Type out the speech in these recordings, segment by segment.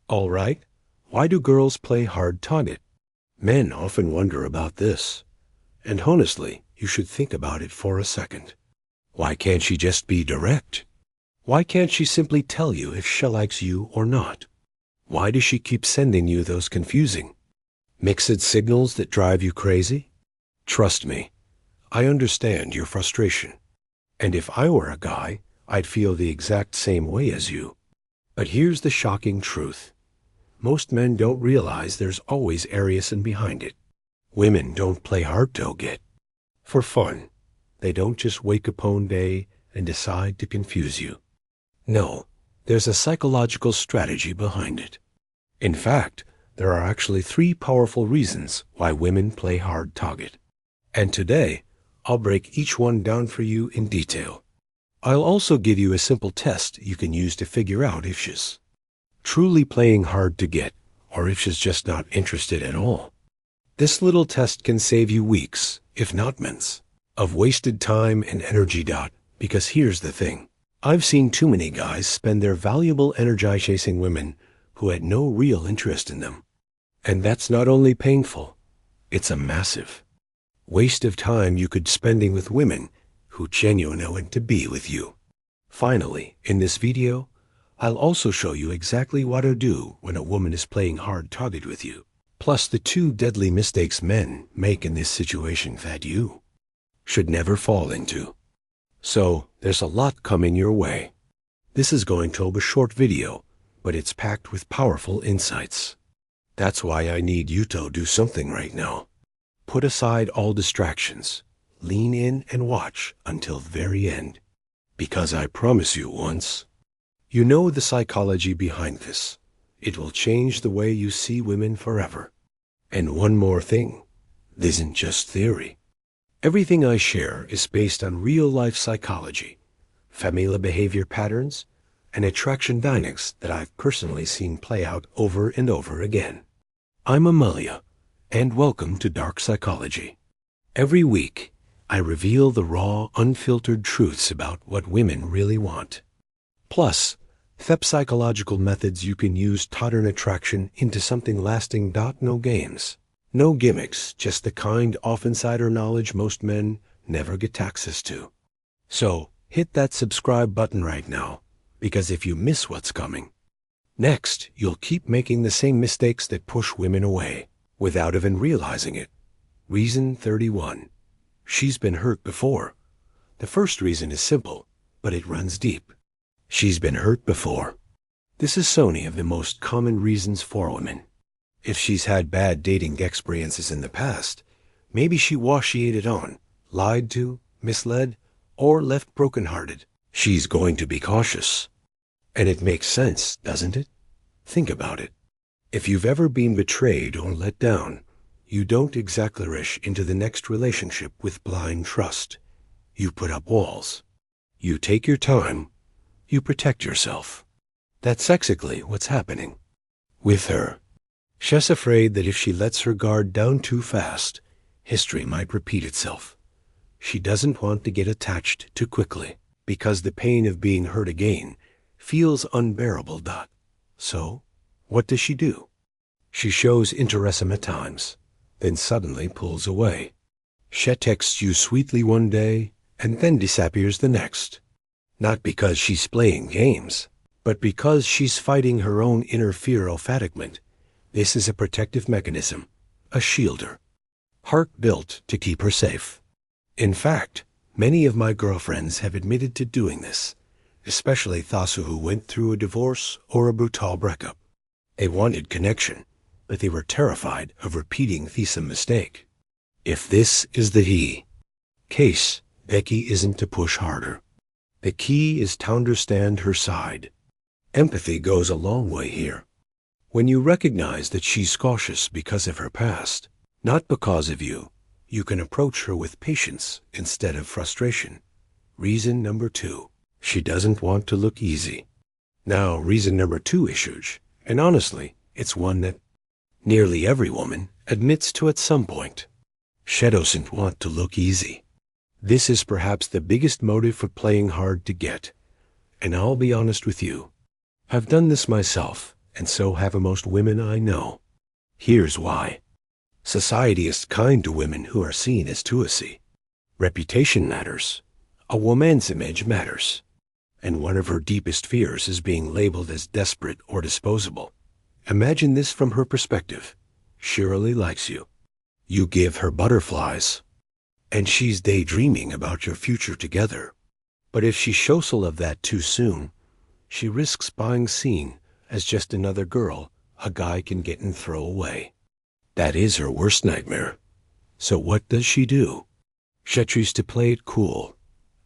All right, why do girls play hard target? Men often wonder about this. And honestly, you should think about it for a second. Why can't she just be direct? Why can't she simply tell you if she likes you or not? Why does she keep sending you those confusing, mixed signals that drive you crazy? Trust me, I understand your frustration. And if I were a guy, I'd feel the exact same way as you. But here's the shocking truth. Most men don't realize there's always a reason behind it. Women don't play hard to get for fun. They don't just wake up one day and decide to confuse you. No, there's a psychological strategy behind it. In fact, there are actually 3 powerful reasons why women play hard target. And today, I'll break each one down for you in detail. I'll also give you a simple test you can use to figure out if she's truly playing hard to get or if she's just not interested at all. This little test can save you weeks, if not months, of wasted time and energy. Because here's the thing. I've seen too many guys spend their valuable energy chasing women who had no real interest in them. And that's not only painful, it's a massive waste of time you could spending with women who genuinely want to be with you. Finally, in this video, I'll also show you exactly what to do when a woman is playing hard target with you, plus the 2 deadly mistakes men make in this situation that you should never fall into. So, there's a lot coming your way. This is going to be a short video, but it's packed with powerful insights. That's why I need you to do something right now. Put aside all distractions, lean in and watch until the very end. Because I promise you once, you know the psychology behind this. It will change the way you see women forever. And one more thing, this isn't just theory. Everything I share is based on real-life psychology, familial behavior patterns, and attraction dynamics that I've personally seen play out over and over again. I'm Amalia, and welcome to Dark Psychology. Every week, I reveal the raw, unfiltered truths about what women really want. Plus, psychological methods you can use to turn attraction into something lasting. No games. No gimmicks, just the kind of insider knowledge most men never get access to. So, hit that subscribe button right now, because if you miss what's coming, next, you'll keep making the same mistakes that push women away, without even realizing it. Reason 31. She's been hurt before. The first reason is simple, but it runs deep. She's been hurt before. This is only of the most common reasons for women. If she's had bad dating experiences in the past, maybe she was cheated on, lied to, misled, or left brokenhearted. She's going to be cautious. And it makes sense, doesn't it? Think about it. If you've ever been betrayed or let down, you don't exactly rush into the next relationship with blind trust. You put up walls. You take your time. You protect yourself. That's exactly what's happening with her. She's afraid that if she lets her guard down too fast, history might repeat itself. She doesn't want to get attached too quickly, because the pain of being hurt again feels unbearable. So, what does she do? She shows interest at times, then suddenly pulls away. She texts you sweetly one day, and then disappears the next. Not because she's playing games, but because she's fighting her own inner fear of fatiguement. This is a protective mechanism, a shielder, heart-built to keep her safe. In fact, many of my girlfriends have admitted to doing this, especially those who went through a divorce or a brutal breakup. They wanted connection, but they were terrified of repeating the same mistake. If this is the case, the key isn't to push harder. The key is to understand her side. Empathy goes a long way here. When you recognize that she's cautious because of her past, not because of you, you can approach her with patience instead of frustration. Reason number 2, she doesn't want to look easy. Now, reason number 2 is huge, and honestly, it's one that nearly every woman admits to at some point. She doesn't want to look easy. This is perhaps the biggest motive for playing hard to get. And I'll be honest with you. I've done this myself, And so have most women I know. Here's why. Society is kind to women who are seen as touasy. Reputation matters. A woman's image matters. And one of her deepest fears is being labeled as desperate or disposable. Imagine this from her perspective. Shirley likes you. You give her butterflies. And she's daydreaming about your future together. But if she shows some of that too soon, she risks being seen as just another girl a guy can get and throw away. That is her worst nightmare. So what does she do? She tries to play it cool.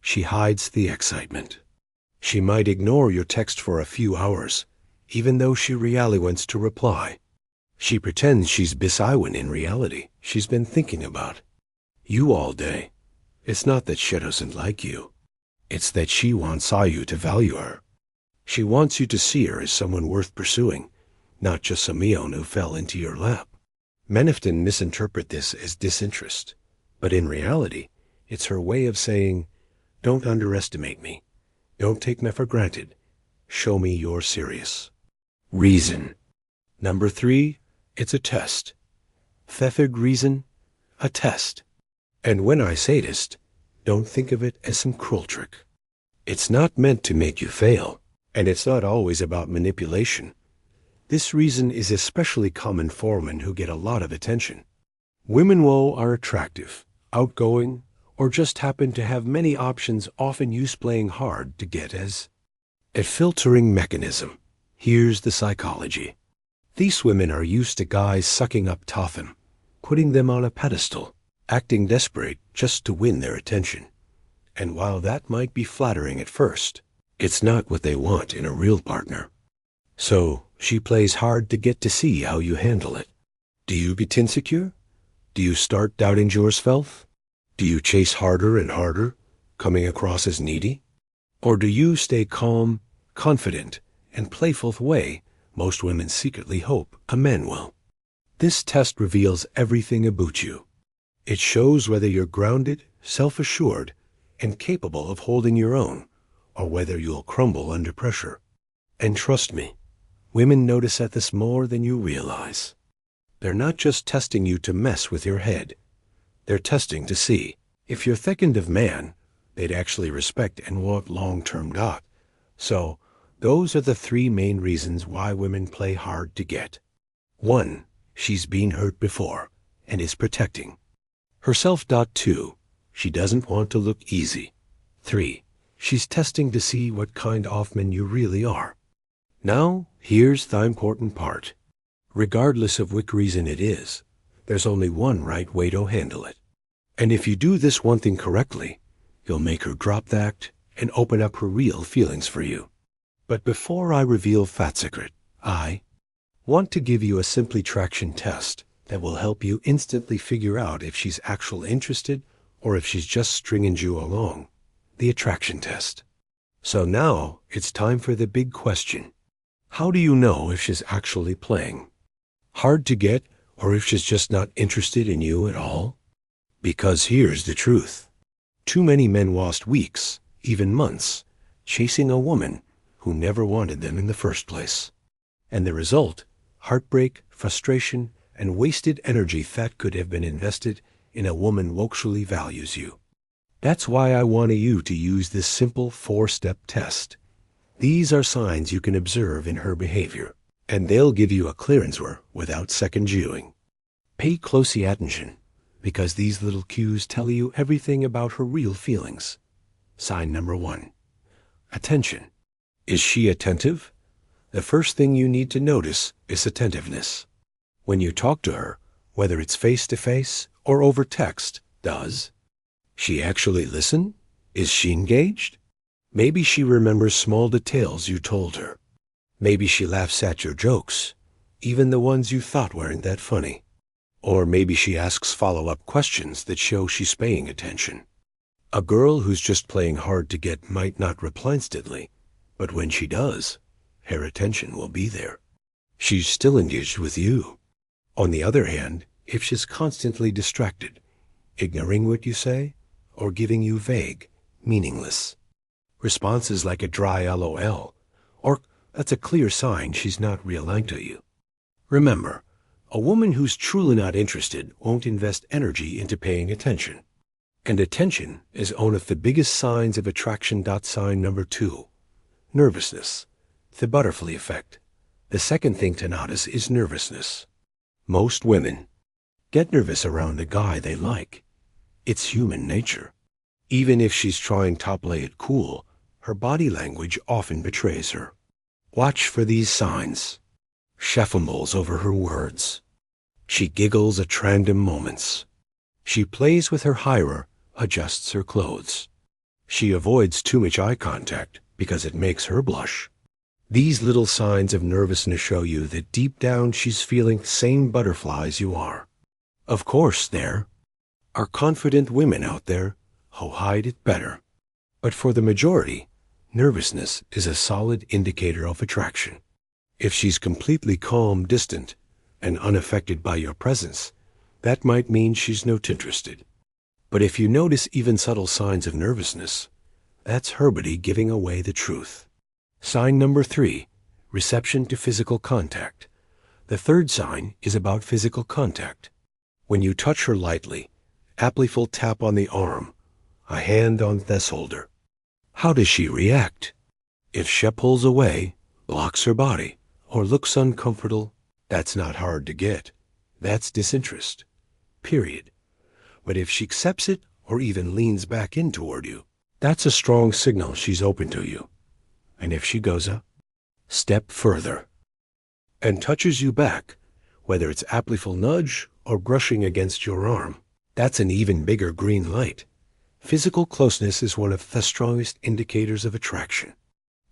She hides the excitement. She might ignore your text for a few hours, even though she really wants to reply. She pretends she's busy when in reality she's been thinking about you all day. It's not that she doesn't like you. It's that she wants you to value her. She wants you to see her as someone worth pursuing, not just some eon who fell into your lap. Men often misinterpret this as disinterest, but in reality, it's her way of saying, don't underestimate me. Don't take me for granted. Show me you're serious. Reason. Number 3, it's a test. Pfeffig reason, a test. And when I say this, don't think of it as some cruel trick. It's not meant to make you fail, and it's not always about manipulation. This reason is especially common for women who get a lot of attention. Women who are attractive, outgoing, or just happen to have many options often use playing hard to get as a filtering mechanism. Here's the psychology. These women are used to guys sucking up to them, putting them on a pedestal, acting desperate just to win their attention. And while that might be flattering at first, it's not what they want in a real partner. So she plays hard to get to see how you handle it. Do you get insecure? Do you start doubting yourself? Do you chase harder and harder, coming across as needy? Or do you stay calm, confident, and playful the way most women secretly hope a man will? This test reveals everything about you. It shows whether you're grounded, self-assured, and capable of holding your own, or whether you'll crumble under pressure. And trust me, women notice at this more than you realize. They're not just testing you to mess with your head. They're testing to see if you're the kind of man they'd actually respect and want long-term dot. So, those are the 3 main reasons why women play hard to get. 1, she's been hurt before and is protecting herself. 2, she doesn't want to look easy. 3, she's testing to see what kind of man you really are. Now, here's the important part. Regardless of which reason it is, there's only one right way to handle it. And if you do this one thing correctly, you'll make her drop the act and open up her real feelings for you. But before I reveal that secret, I want to give you a simple traction test that will help you instantly figure out if she's actually interested or if she's just stringing you along. The attraction test. So now it's time for the big question. How do you know if she's actually playing hard to get or if she's just not interested in you at all? Because here's the truth. Too many men waste weeks, even months, chasing a woman who never wanted them in the first place. And the result, heartbreak, frustration, and wasted energy that could have been invested in a woman who actually values you. That's why I want you to use this simple 4-step test. These are signs you can observe in her behavior, and they'll give you a clear answer without second viewing. Pay close attention, because these little cues tell you everything about her real feelings. Sign number 1. Attention. Is she attentive? The first thing you need to notice is attentiveness. When you talk to her, whether it's face-to-face or over text, does she actually listen? Is she engaged? Maybe she remembers small details you told her. Maybe she laughs at your jokes, even the ones you thought weren't that funny. Or maybe she asks follow-up questions that show she's paying attention. A girl who's just playing hard to get might not reply instantly, but when she does, her attention will be there. She's still engaged with you. On the other hand, if she's constantly distracted, ignoring what you say, or giving you vague, meaningless responses like a dry LOL, or That's a clear sign she's not real into you. Remember, a woman who's truly not interested won't invest energy into paying attention. And attention is one of the biggest signs of attraction. Sign number 2, nervousness, the butterfly effect. The second thing to notice is nervousness. Most women get nervous around a guy they like. It's human nature. Even if she's trying to play it cool, her body language often betrays her. Watch for these signs. She fumbles over her words. She giggles at random moments. She plays with her hair, adjusts her clothes. She avoids too much eye contact because it makes her blush. These little signs of nervousness show you that deep down she's feeling the same butterflies you are. Of course, there are confident women out there who hide it better. But for the majority, nervousness is a solid indicator of attraction. If she's completely calm, distant, and unaffected by your presence, that might mean she's not interested. But if you notice even subtle signs of nervousness, that's her body giving away the truth. Sign number 3, reception to physical contact. The third sign is about physical contact. When you touch her lightly, a playful tap on the arm, a hand on the shoulder, how does she react? If she pulls away, blocks her body, or looks uncomfortable, that's not hard to get. That's disinterest. Period. But if she accepts it or even leans back in toward you, that's a strong signal she's open to you. And if she goes a step further and touches you back, whether it's a playful nudge or brushing against your arm, that's an even bigger green light. Physical closeness is one of the strongest indicators of attraction.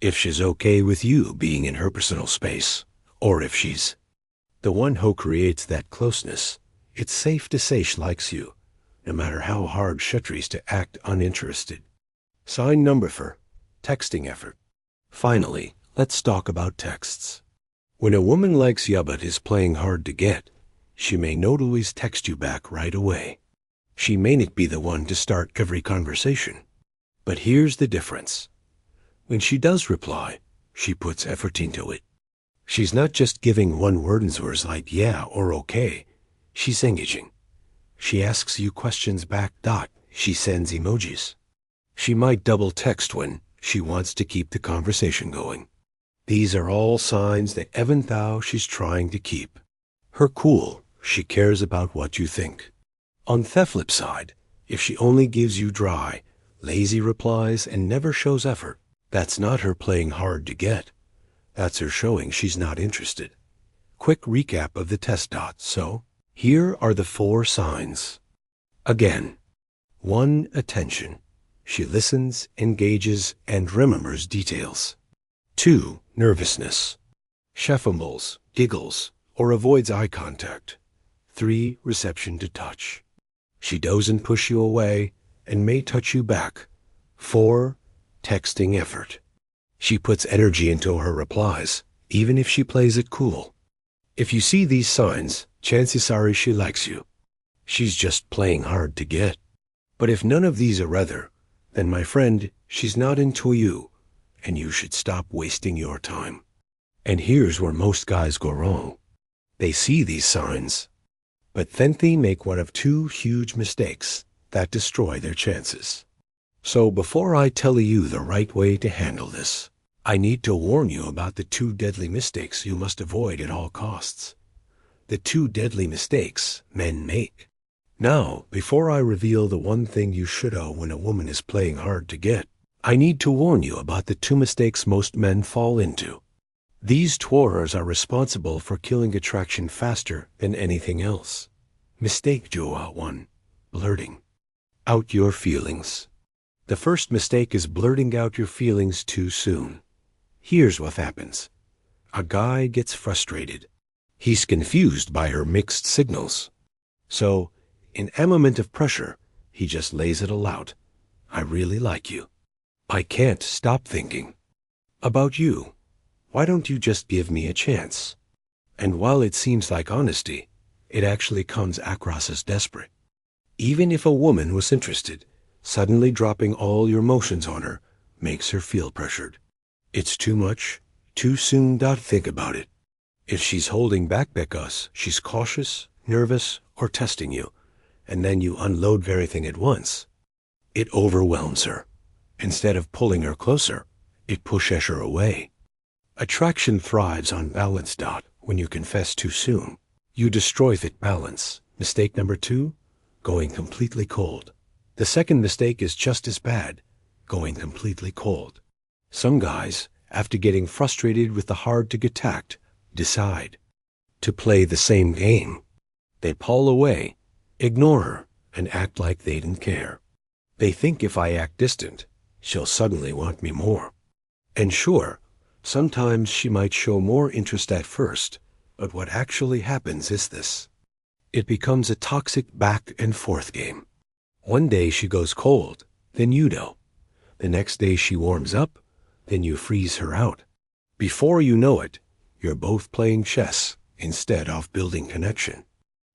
If she's okay with you being in her personal space, or if she's the one who creates that closeness, it's safe to say she likes you, no matter how hard she tries to act uninterested. Sign number 4, texting effort. Finally, let's talk about texts. When a woman likes you but is playing hard to get, she may not always text you back right away. She may not be the one to start every conversation. But here's the difference. When she does reply, she puts effort into it. She's not just giving one-word answers like yeah or okay. She's engaging. She asks you questions back. She sends emojis. She might double text when she wants to keep the conversation going. These are all signs that even though she's trying to keep her cool, she cares about what you think. On the flip side, if she only gives you dry, lazy replies and never shows effort, that's not her playing hard to get. That's her showing she's not interested. Quick recap of the test. So, here are the 4 signs. Again, 1, attention. She listens, engages, and remembers details. 2, nervousness. She fumbles, giggles, or avoids eye contact. 3, reception to touch. She doesn't push you away and may touch you back. 4, texting effort. She puts energy into her replies, even if she plays it cool. If you see these signs, chances are she likes you. She's just playing hard to get. But if none of these are other, then my friend, she's not into you, and you should stop wasting your time. And here's where most guys go wrong. They see these signs, but then they make one of 2 huge mistakes that destroy their chances. So before I tell you the right way to handle this, I need to warn you about the 2 deadly mistakes you must avoid at all costs. The 2 deadly mistakes men make. Now, before I reveal the one thing you should know when a woman is playing hard to get, I need to warn you about the 2 mistakes most men fall into. These 2 errors are responsible for killing attraction faster than anything else. Mistake 1, blurting out your feelings. The first mistake is blurting out your feelings too soon. Here's what happens. A guy gets frustrated. He's confused by her mixed signals. So, in a moment of pressure, he just lays it all out. I really like you. I can't stop thinking about you. Why don't you just give me a chance? And while it seems like honesty, it actually comes across as desperate. Even if a woman was interested, suddenly dropping all your emotions on her makes her feel pressured. It's too much, Too soon. Think about it. If she's holding back because she's cautious, nervous, or testing you, and then you unload everything at once, it overwhelms her. Instead of pulling her closer, it pushes her away. Attraction thrives on balance. When you confess too soon, you destroy that balance. Mistake number 2, going completely cold. The second mistake is just as bad, going completely cold. Some guys, after getting frustrated with the hard-to-get tact, decide to play the same game. They pull away, ignore her, and act like they didn't care. They think if I act distant, she'll suddenly want me more. And sure, sometimes she might show more interest at first, but what actually happens is this. It becomes a toxic back and forth game. One day she goes cold, then you do. The next day she warms up, then you freeze her out. Before you know it, you're both playing chess instead of building connection.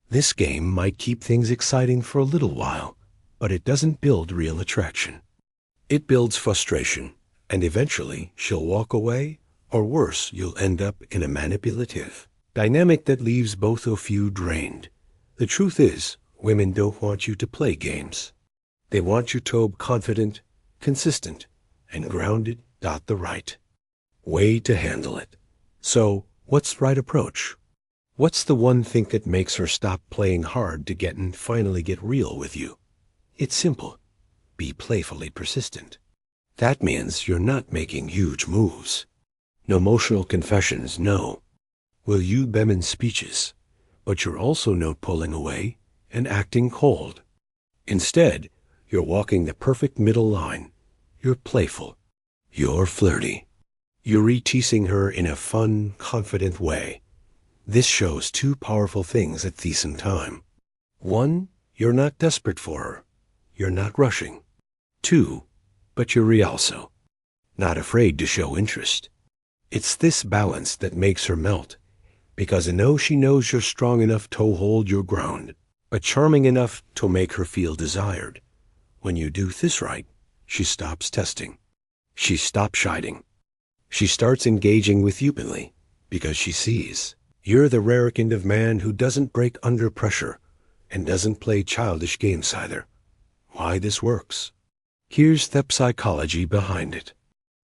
This game might keep things exciting for a little while, but it doesn't build real attraction. It builds frustration, and eventually she'll walk away, or worse, you'll end up in a manipulative dynamic that leaves both of you drained. The truth is, women don't want you to play games. They want you to be confident, consistent, and grounded. The right way to handle it. So, what's the right approach? What's the one thing that makes her stop playing hard to get and finally get real with you? It's simple. Be playfully persistent. That means you're not making huge moves. No emotional confessions, no. Will you them in speeches, but you're also not pulling away and acting cold. Instead, you're walking the perfect middle line. You're playful. You're flirty. You're re-teasing her in a fun, confident way. This shows 2 powerful things at the same time. 1, you're not desperate for her. You're not rushing. 2, but you're also not afraid to show interest. It's this balance that makes her melt, because she knows you're strong enough to hold your ground, but charming enough to make her feel desired. When you do this right, she stops testing. She stops chiding. She starts engaging with you openly, because she sees you're the rare kind of man who doesn't break under pressure and doesn't play childish games either. Why this works? Here's the psychology behind it.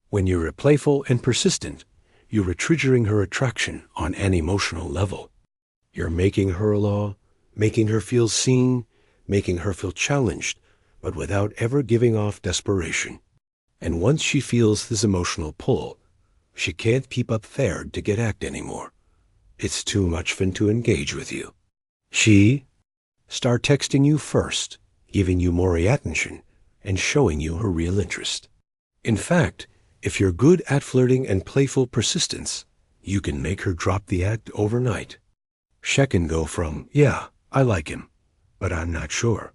When you're playful and persistent, you're triggering her attraction on an emotional level. You're making her law, making her feel seen, making her feel challenged, but without ever giving off desperation. And once she feels this emotional pull, she can't keep up there to get act anymore. It's too much fun to engage with you. She start texting you first, giving you more attention, and showing you her real interest. In fact, if you're good at flirting and playful persistence, you can make her drop the act overnight. She can go from, yeah, I like him, but I'm not sure,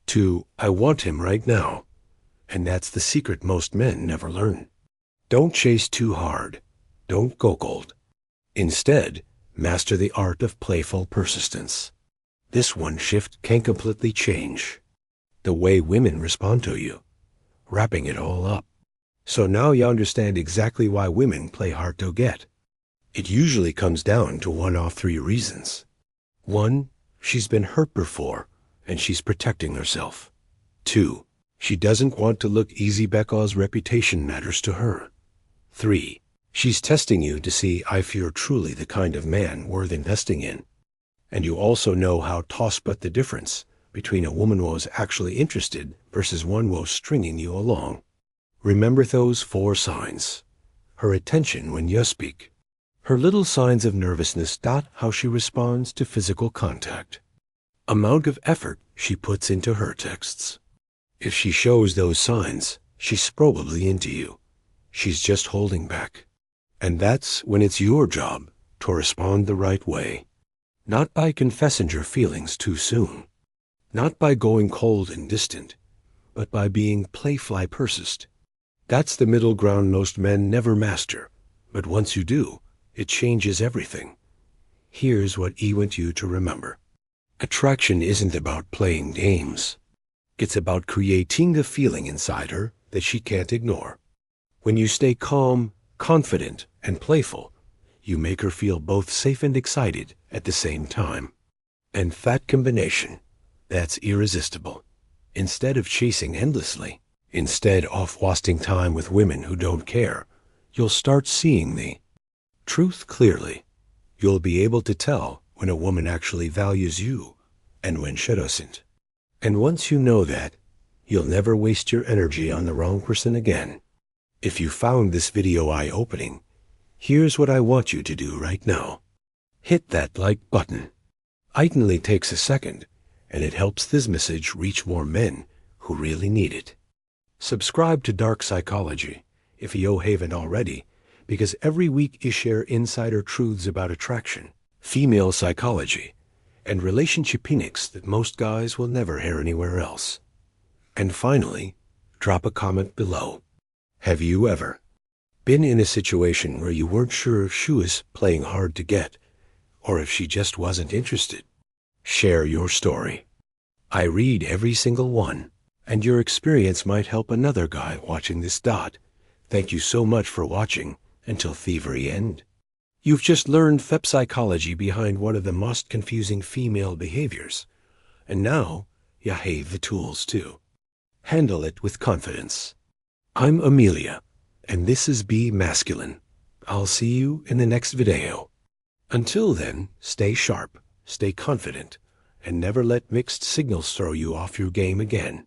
to, I want him right now. And that's the secret most men never learn. Don't chase too hard. Don't go cold. Instead, master the art of playful persistence. This one shift can completely change the way women respond to you, wrapping it all up. So now you understand exactly why women play hard to get. It usually comes down to one of 3 reasons. 1, she's been hurt before, and she's protecting herself. 2, she doesn't want to look easy because reputation matters to her. 3, she's testing you to see if you're truly the kind of man worth investing in. And you also know how to spot the difference between a woman who is actually interested versus one who's stringing you along. Remember those 4 signs. Her attention when you speak. Her little signs of nervousness. How she responds to physical contact. Amount of effort she puts into her texts. If she shows those signs, she's probably into you. She's just holding back. And that's when it's your job to respond the right way. Not by confessing your feelings too soon. Not by going cold and distant, but by being playfully persistent. That's the middle ground most men never master, but once you do, it changes everything. Here's what I want you to remember. Attraction isn't about playing games. It's about creating the feeling inside her that she can't ignore. When you stay calm, confident and playful, you make her feel both safe and excited at the same time. And that combination, that's irresistible. Instead of chasing endlessly, instead of wasting time with women who don't care, you'll start seeing the truth clearly. You'll be able to tell when a woman actually values you and when she doesn't. And once you know that, you'll never waste your energy on the wrong person again. If you found this video eye-opening, here's what I want you to do right now. Hit that like button. It only takes a second, and it helps this message reach more men who really need it. Subscribe to Dark Psychology if you haven't already, because every week you share insider truths about attraction, female psychology, and relationship techniques that most guys will never hear anywhere else. And finally, drop a comment below. Have you ever been in a situation where you weren't sure if she was playing hard to get, or if she just wasn't interested? Share your story. I read every single one, and your experience might help another guy watching this. Thank you so much for watching until the very end. You've just learned the psychology behind one of the most confusing female behaviors, and now you have the tools to handle it with confidence. I'm Amelia, and this is Be Masculine. I'll see you in the next video. Until then, stay sharp, stay confident, and never let mixed signals throw you off your game again.